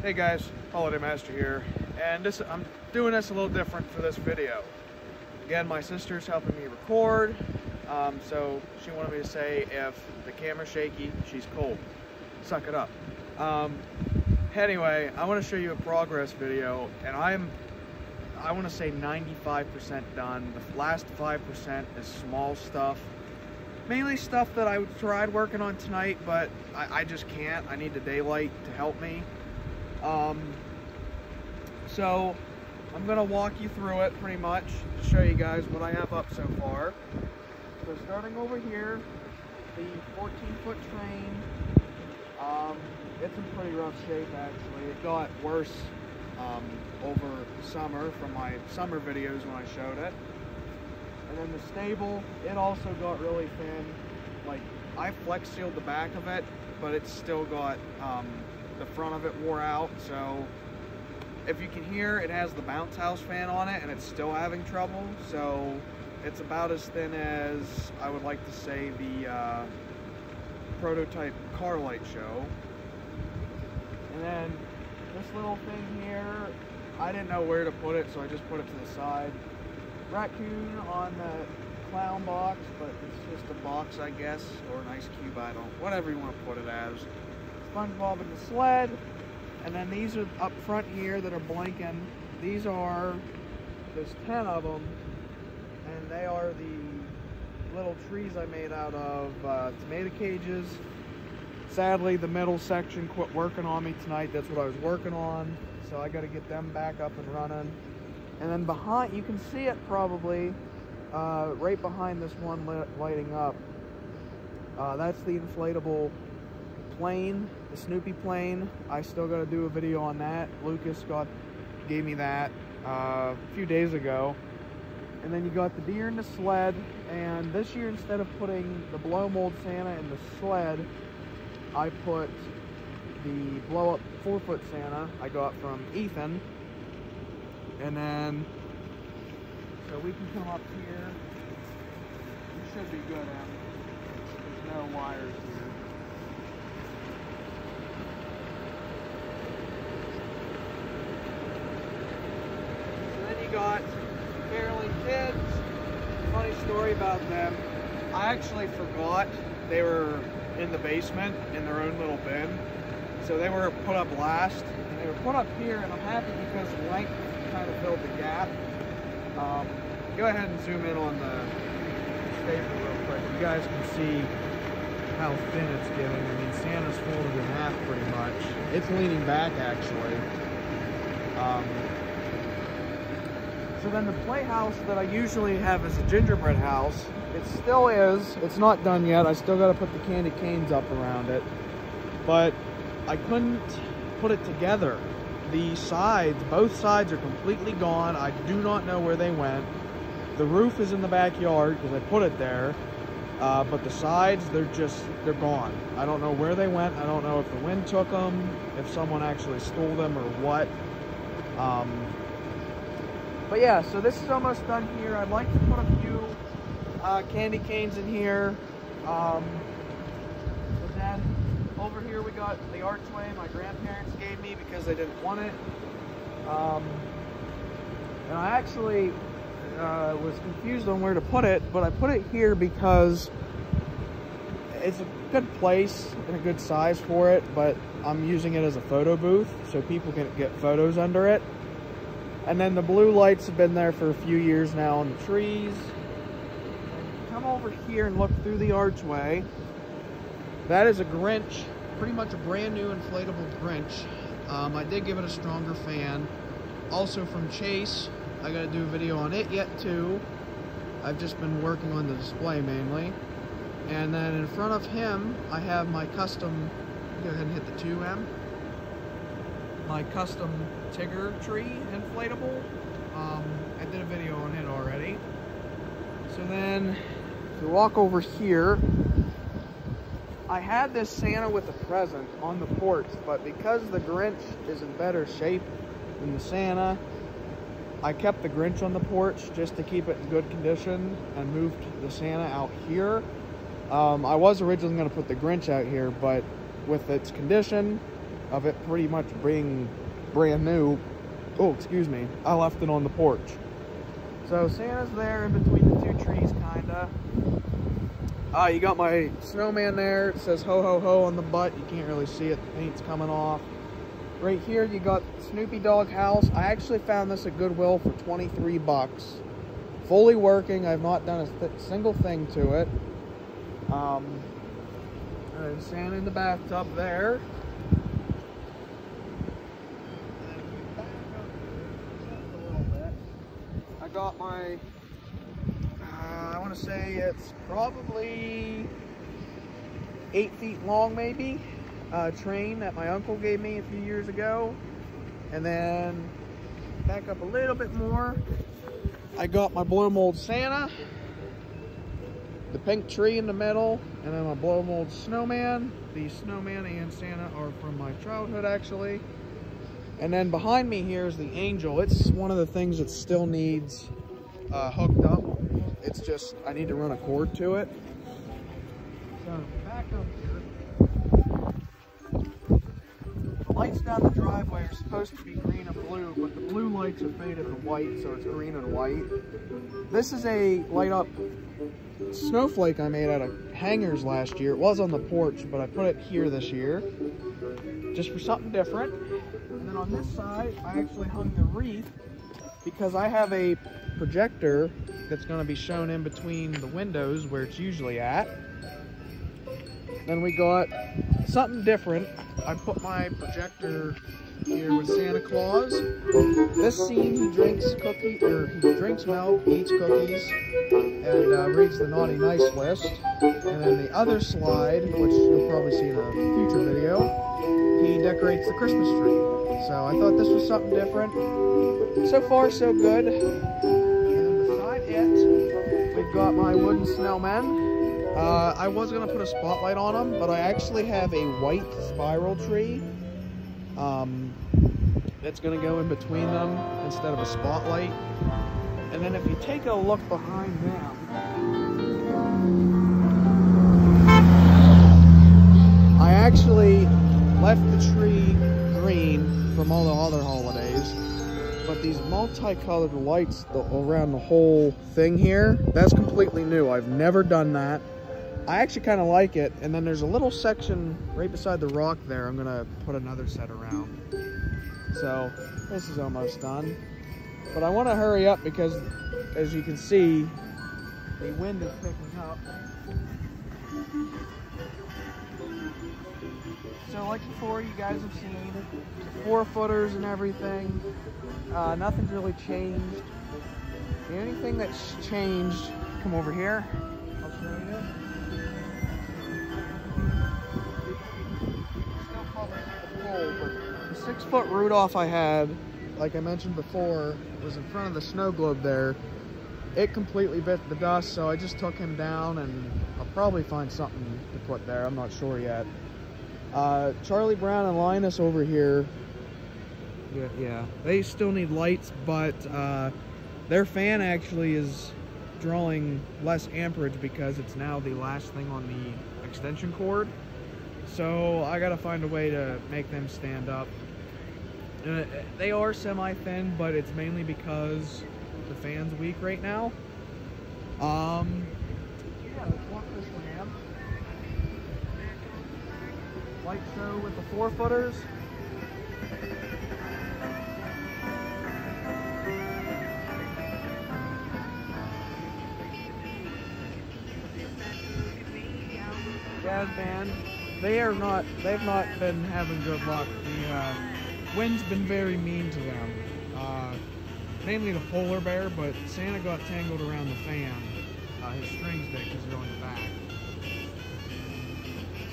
Hey guys, Holiday Master here, and I'm doing this a little different for this video. Again, my sister's helping me record, so she wanted me to say if the camera's shaky, she's cold. Suck it up. Anyway, I want to show you a progress video, and I want to say 95% done. The last 5% is small stuff. Mainly stuff that I tried working on tonight, but I just can't. I need the daylight to help me. So I'm going to walk you through it pretty much to show you guys what I have up so far. So starting over here, the 14-foot train, it's in pretty rough shape actually. It got worse over summer from my summer videos when I showed it. And then the stable, it also got really thin. Like, I flex sealed the back of it, but it's still got the front of it wore out. So if you can hear, it has the bounce house fan on it and it's still having trouble. So it's about as thin as I would like to say the prototype car light show. And then this little thing here, I didn't know where to put it, so I just put it to the side. Raccoon on the clown box, but it's just a box, I guess, or an ice cube, whatever you want to put it as. SpongeBob in the sled, and then these are up front here that are blinking. There's 10 of them, and they are the little trees I made out of tomato cages. Sadly, the middle section quit working on me tonight. That's what I was working on, so I got to get them back up and running. And then behind, you can see it probably, right behind this one lighting up. That's the inflatable plane, the Snoopy plane. I still got to do a video on that. Lucas gave me that a few days ago. And then you got the deer in the sled. And this year, instead of putting the blow mold Santa in the sled, I put the blow up 4-foot Santa I got from Ethan. And then, so we can come up here. You should be good, Em. There's no wires here. So then you got Caroling Kids. Funny story about them. I actually forgot they were in the basement in their own little bin. So they were put up last, and they were put up here, and I'm happy because length kind of filled the gap. Go ahead and zoom in on the stable real quick. You guys can see how thin it's getting. I mean, Santa's folded in half pretty much. It's leaning back actually. So then the playhouse that I usually have as a gingerbread house, it still is. It's not done yet. I still got to put the candy canes up around it, but I couldn't put it together. The sides, both sides are completely gone. I do not know where they went. The roof is in the backyard because I put it there, but the sides, they're gone. I don't know where they went. I don't know if the wind took them, if someone actually stole them or what. But yeah, so this is almost done here. I'd like to put a few candy canes in here. And then over here we got the archway my grandparents gave me because they didn't want it. And I actually was confused on where to put it, but I put it here because it's a good place and a good size for it, but I'm using it as a photo booth so people can get photos under it. And then the blue lights have been there for a few years now on the trees. And come over here and look through the archway. That is a Grinch, pretty much a brand new inflatable Grinch. I did give it a stronger fan. Also from Chase, I gotta do a video on it yet too. I've just been working on the display mainly. And then in front of him, I have my custom, go ahead and hit the 2M. My custom Tigger tree inflatable. I did a video on it already. So then, if you walk over here, I had this Santa with a present on the porch, but because the Grinch is in better shape than the Santa, I kept the Grinch on the porch just to keep it in good condition and moved the Santa out here. I was originally going to put the Grinch out here, but with its condition, of it pretty much being brand new. Oh, excuse me. I left it on the porch. So Santa's there in between the two trees, kinda. You got my snowman there. It says ho ho ho on the butt. You can't really see it. The paint's coming off. Right here, you got Snoopy Dog house. I actually found this at Goodwill for 23 bucks. Fully working. I've not done a single thing to it. And Santa in the bathtub there. I got my, I want to say it's probably 8 feet long, maybe, train that my uncle gave me a few years ago. And then back up a little bit more, I got my blow mold Santa, the pink tree in the middle, and then my blow mold snowman. The snowman and Santa are from my childhood, actually. And then behind me here is the angel. It's one of the things that still needs hooked up. It's just, I need to run a cord to it. So back up here. The lights down the driveway are supposed to be green and blue, but the blue lights are faded to white, so it's green and white. This is a light up snowflake I made out of hangers last year. It was on the porch, but I put it here this year, just for something different. And then on this side, I actually hung the wreath because I have a projector that's going to be shown in between the windows where it's usually at. Then we got something different. I put my projector here with Santa Claus. This scene, he drinks milk, eats cookies, and reads the naughty nice list. And then the other slide, which you'll probably see in a future video, he decorates the Christmas tree. So I thought this was something different. So far, so good. And then beside it, we've got my wooden snowmen. I was going to put a spotlight on them, but I actually have a white spiral tree that's going to go in between them instead of a spotlight. And then if you take a look behind them, I actually left the tree green from all the other holidays, but these multicolored lights around the whole thing here, that's completely new. I've never done that. I actually kind of like it. And then there's a little section right beside the rock there. I'm gonna put another set around. So this is almost done, but I want to hurry up because, as you can see, the wind is picking up. So like before, you guys have seen 4-footers and everything. Nothing's really changed. The only thing that's changed, come over here, I'll show you. Still probably the pole, but the 6-foot Rudolph I had, like I mentioned before, was in front of the snow globe there. It completely bit the dust, so I just took him down, and I'll probably find something to put there. I'm not sure yet. Charlie Brown and Linus over here, yeah, they still need lights, but their fan actually is drawing less amperage because it's now the last thing on the extension cord. So I gotta find a way to make them stand up. They are semi-thin, but it's mainly because the fan's weak right now. Yeah, let's walk this ramp. Light show with the 4-footers. Jazz band. They've not been having good luck. The wind's been very mean to them. Mainly the polar bear, but Santa got tangled around the fan. His strings did because they're on the back.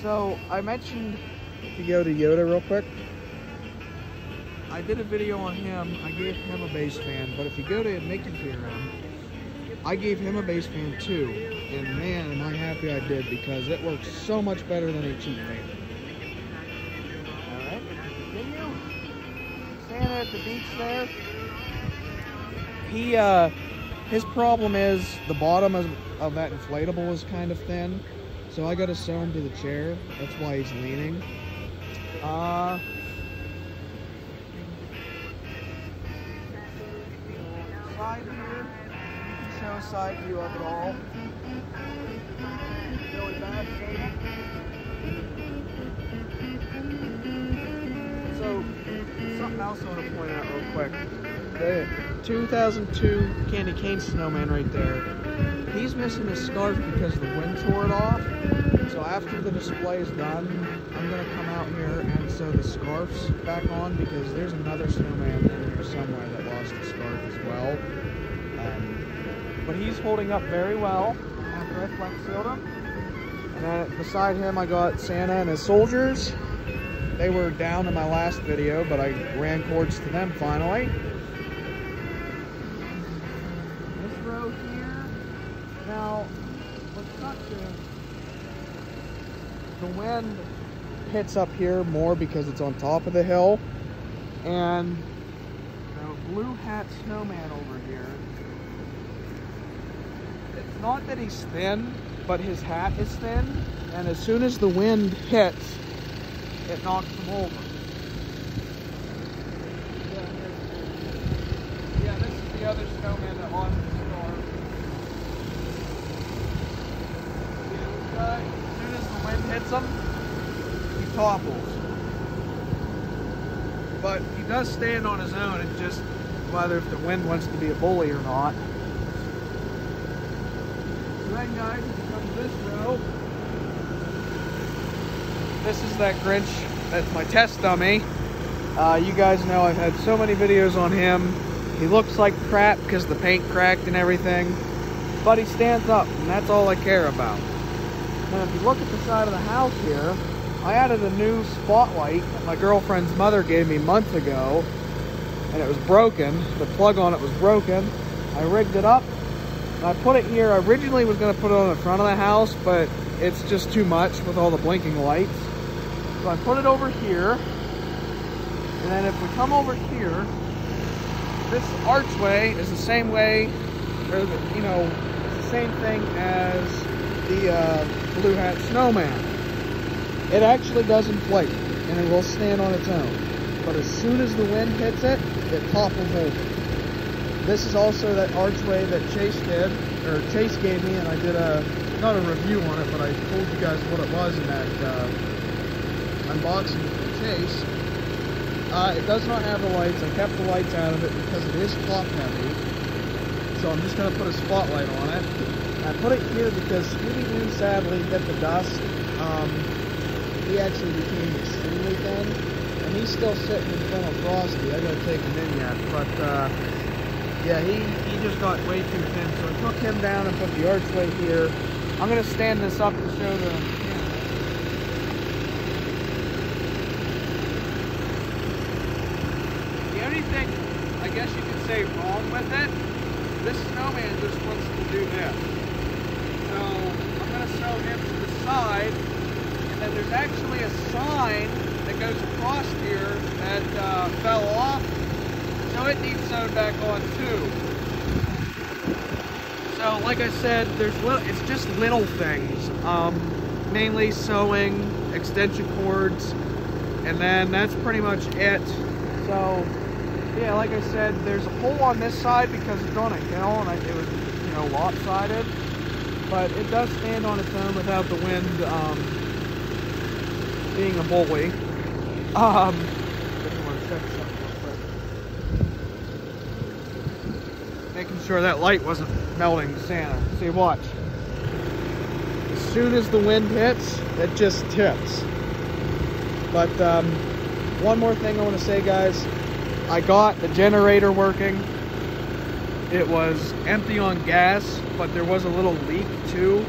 So I mentioned, if you go to Yoda real quick, I did a video on him. I gave him a bass fan, but if you go to Mickey PRM, I gave him a bass fan too, and man, am I happy I did, because it works so much better than a cheap fan. Alright, continue. Santa at the beach there. His problem is the bottom of that inflatable is kind of thin, so I gotta sew him to the chair. That's why he's leaning. side here. You can show a side view of it all. Really bad. So, something else I want to point out real quick. The 2002 Candy Cane snowman right there. He's missing his scarf because the wind tore it off. So after the display is done, I'm going to come out here and sew the scarves back on because there's another snowman in here somewhere that lost a scarf as well. But he's holding up very well after I flex sealed him. And then beside him I got Santa and his soldiers. They were down in my last video, but I ran cords to them finally. This row here. Now, what sucks is the wind hits up here more because it's on top of the hill. And the blue hat snowman over here, it's not that he's thin, but his hat is thin. And as soon as the wind hits, it knocks him over. Yeah, this is the other snowman that lost his scarf. Yeah, this guy, as soon as the wind hits him, he topples. But he does stand on his own. It's just whether if the wind wants to be a bully or not. So then, guys, it comes this row. This is that Grinch. That's my test dummy. You guys know I've had so many videos on him. He looks like crap because the paint cracked and everything. But he stands up, and that's all I care about. Now, if you look at the side of the house here, I added a new spotlight that my girlfriend's mother gave me months ago. And it was broken. The plug on it was broken. I rigged it up. And I put it here. I originally was going to put it on the front of the house, but it's just too much with all the blinking lights. So I put it over here, and then if we come over here, this archway is the same way, or you know, it's the same thing as the blue hat snowman. It actually does inflate, and it will stand on its own. But as soon as the wind hits it, it topples over. This is also that archway that Chase did, or Chase gave me, and I did not a review on it, but I told you guys what it was in that unboxing from Chase. It does not have the lights. I kept the lights out of it because it is top heavy. So I'm just going to put a spotlight on it. I put it here because Scooby-Doo sadly bit the dust. He actually became extremely thin. And he's still sitting in front of Frosty. I got to take him in yet. But yeah, he just got way too thin. So I took him down and put the archway here. I'm going to stand this up to show the camera. The only thing, I guess you could say, wrong with it, this snowman just wants to do this. So I'm going to sew him to the side, and then there's actually a sign that goes across here that fell off, so it needs sewn back on too. So, like I said, it's just little things, mainly sewing, extension cords, and then that's pretty much it. So, yeah, like I said, there's a hole on this side because it's on a hill and it was, you know, lopsided, but it does stand on its own without the wind being a bully. I just want to check something real quick. Making sure that light wasn't melting Santa. See, watch. As soon as the wind hits, it just tips. But one more thing I want to say, guys. I got the generator working. It was empty on gas, but there was a little leak too.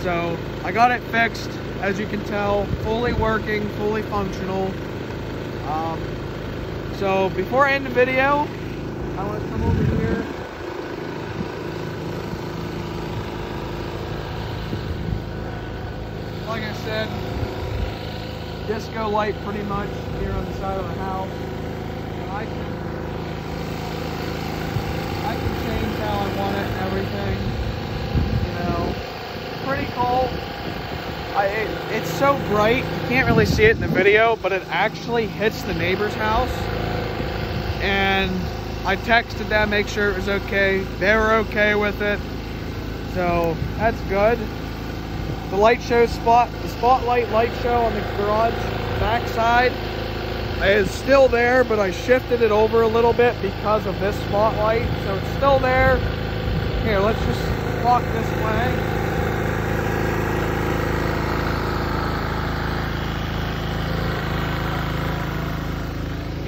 So I got it fixed, as you can tell, fully working, fully functional. So before I end the video, I want to come over here. Like I said, disco light pretty much here on the side of the house. And I can change how I want it and everything. You know, pretty cool. It's so bright, you can't really see it in the video, but it actually hits the neighbor's house. And I texted them, make sure it was okay. They were okay with it. So that's good. The light show the spotlight light show on the garage backside is still there, but I shifted it over a little bit because of this spotlight. So it's still there. Here, let's just walk this way.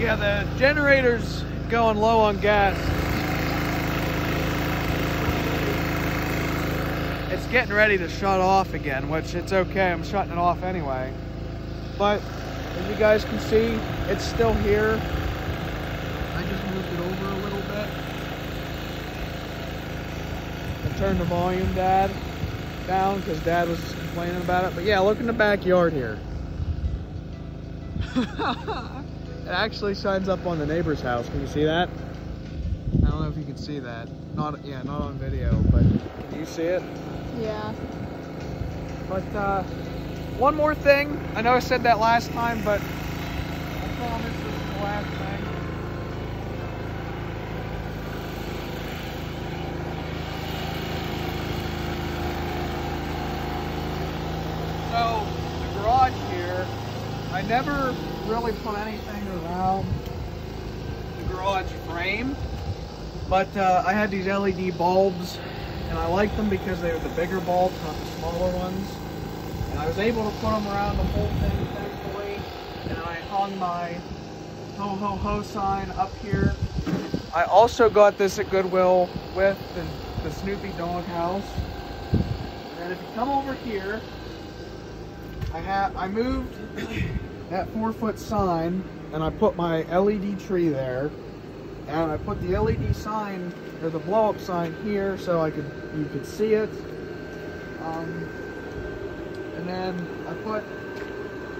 Yeah, the generator's going low on gas. It's getting ready to shut off again, which it's okay. I'm shutting it off anyway. But as you guys can see, it's still here. I just moved it over a little bit. I turned the volume down because Dad was complaining about it. But yeah, look in the backyard here. It actually shines up on the neighbor's house. Can you see that? I don't know if you can see that. Not on video, but can you see it? Yeah. But one more thing. I know I said that last time, but I promise this is the last thing. So the garage here, I never really put anything around the garage frame, but I had these LED bulbs, and I like them because they were the bigger bulbs, not the smaller ones. And I was able to put them around the whole thing, thankfully. And I hung my ho ho ho sign up here. I also got this at Goodwill with the Snoopy dog house. And if you come over here, I moved that 4-foot sign, and I put my LED tree there, and I put the LED sign, or the blow-up sign here, so you could see it. And then I put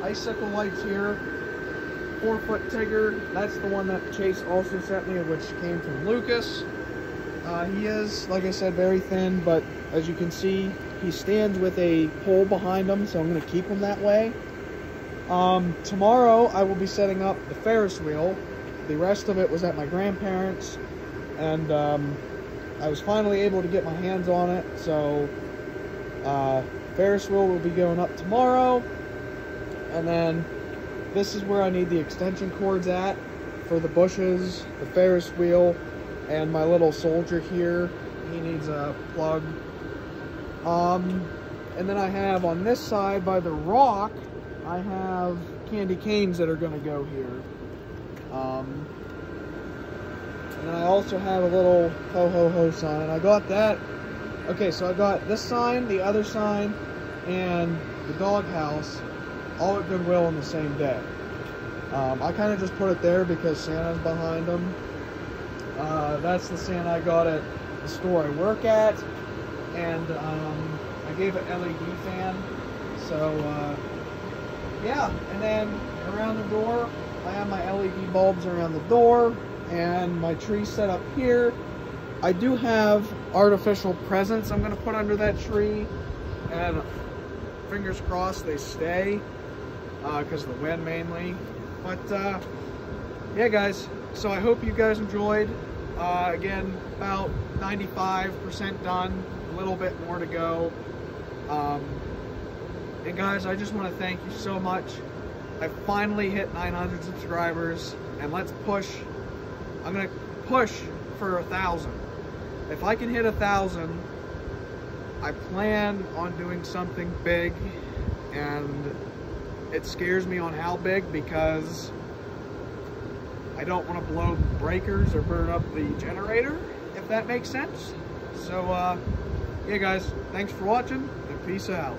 icicle lights here, 4-foot Tigger. That's the one that Chase also sent me, which came from Lucas. He is, like I said, very thin, but as you can see, he stands with a pole behind him, so I'm going to keep him that way. Tomorrow I will be setting up the Ferris wheel. The rest of it was at my grandparents', and I was finally able to get my hands on it, so Ferris wheel will be going up tomorrow. And then this is where I need the extension cords at for the bushes, the Ferris wheel, and my little soldier here. He needs a plug. And then I have on this side by the rock, I have candy canes that are going to go here. And then I also have a little ho ho ho sign. I got that. Okay, so I got this sign, the other sign, and the dog house all at Goodwill on the same day. I kind of just put it there because Santa's behind them. That's the Santa I got at the store I work at, and I gave it LED fan. So yeah, and then around the door, I have my LED bulbs around the door, and my tree set up here. I do have artificial presents I'm going to put under that tree, and fingers crossed they stay, because of the wind mainly. But yeah guys, so I hope you guys enjoyed. Again, about 95% done, a little bit more to go. And guys, I just want to thank you so much. I finally hit 900 subscribers, and let's push. I'm gonna push for 1,000. If I can hit 1,000, I plan on doing something big, and it scares me on how big because I don't want to blow breakers or burn up the generator, if that makes sense. So yeah guys, thanks for watching, and peace out.